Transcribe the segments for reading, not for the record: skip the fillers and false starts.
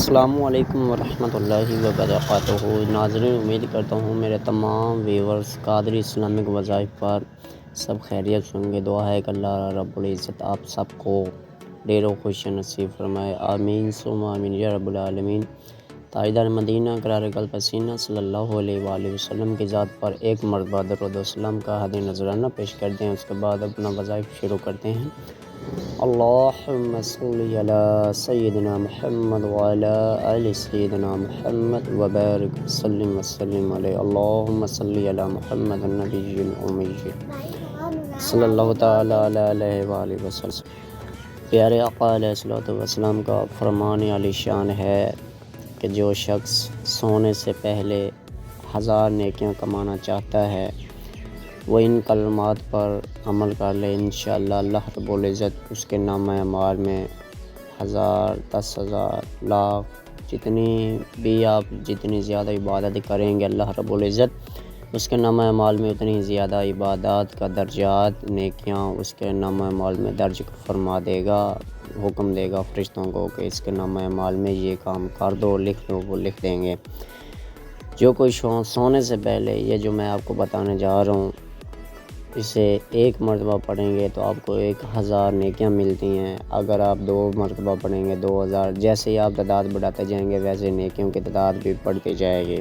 السلام علیکم ورحمۃ اللہ وبرکاتہ۔ ناظرین، امید کرتا ہوں میرے تمام ویورز قادری اسلامک وظائف پر سب خیریت سے ہوں گے۔ دعا ہے کہ اللہ رب العزت آپ سب کو ڈھیروں خوشی نصیب فرمائے، آمین ثم آمین یا رب العالمین۔ تاجدار مدینہ قرار قلب حسینہ صلی اللہ علیہ وآلہ وسلم کی ذات پر ایک مرتبہ درود و سلام کا ہدیہ نذرانہ پیش کرتے ہیں، اس کے بعد اپنا وظائف شروع کرتے ہیں۔ اللہم صلی علی سیدنا محمد وعلی آل سیدنا محمد وبارک وسلم وسلم علیہ۔ اللہم صلی علی محمد النبی الامی صلی اللہ تعالی علیہ وآلہ وسلم۔ پیارے آقا علیہ الصلوۃ والسلام کا فرمان عالی شان ہے کہ جو شخص سونے سے پہلے 1000 نیکیاں کمانا چاہتا ہے وہ ان کلمات پر عمل کر لے، انشاءاللہ اللہ رب العزت اس کے نامہ اعمال میں 1000، 10,000، لاکھ جتنی زیادہ عبادت کریں گے اللہ رب العزت اس کے نامہ اعمال میں اتنی زیادہ عبادات کا درجات، نیکیاں اس کے نامہ اعمال میں درج فرما دے گا، حکم دے گا فرشتوں کو کہ اس کے نامہ اعمال میں یہ کام کر دو، لکھ دو، وہ لکھ دیں گے۔ جو کوئی سونے سے پہلے یہ جو میں آپ کو بتانے جا رہا ہوں اسے ایک مرتبہ پڑھیں گے تو آپ کو 1000 نیکیاں ملتی ہیں۔ اگر آپ 2 مرتبہ پڑھیں گے 2000، جیسے ہی آپ تعداد بڑھاتے جائیں گے ویسے نیکیوں کی تعداد بھی بڑھتی جائے گی۔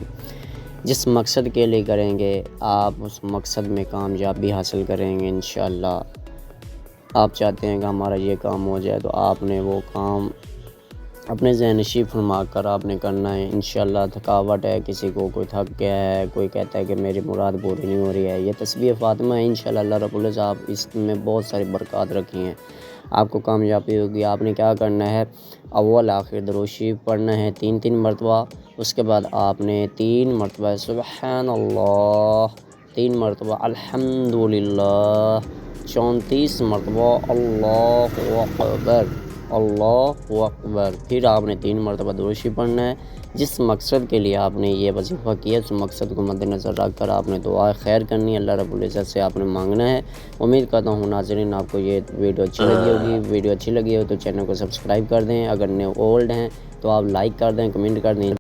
جس مقصد کے لیے کریں گے آپ اس مقصد میں کامیابی حاصل کریں گے انشاءاللہ۔ آپ چاہتے ہیں کہ ہمارا یہ کام ہو جائے تو آپ نے وہ کام اپنے ذہن نشین فرما کر آپ نے کرنا ہے انشاءاللہ۔ تھکاوٹ ہے، کسی کو کوئی تھک گیا ہے، کوئی کہتا ہے کہ میری مراد پوری نہیں ہو رہی ہے، یہ تسبیح فاطمہ ہے انشاءاللہ اللہ رب العزت آپ اس میں بہت ساری برکات رکھی ہیں، آپ کو کامیابی ہوگی۔ آپ نے کیا کرنا ہے، اول آخر درود شریف پڑھنا ہے 3 مرتبہ، اس کے بعد آپ نے 3 مرتبہ سبحان اللہ، 3 مرتبہ الحمدللہ، 34 مرتبہ اللہ اکبر، اللہ اکبر، پھر آپ نے 3 مرتبہ درود شریف پڑھنا ہے۔ جس مقصد کے لیے آپ نے یہ وظیفہ کیا اس مقصد کو مد نظر رکھ کر آپ نے دعا خیر کرنی ہے، اللہ رب العزت سے آپ نے مانگنا ہے۔ امید کرتا ہوں ناظرین آپ کو یہ ویڈیو اچھی لگی ہوگی، ویڈیو اچھی لگی ہو تو چینل کو سبسکرائب کر دیں، اگر نیو اولڈ ہیں تو آپ لائک کر دیں، کمنٹ کر دیں۔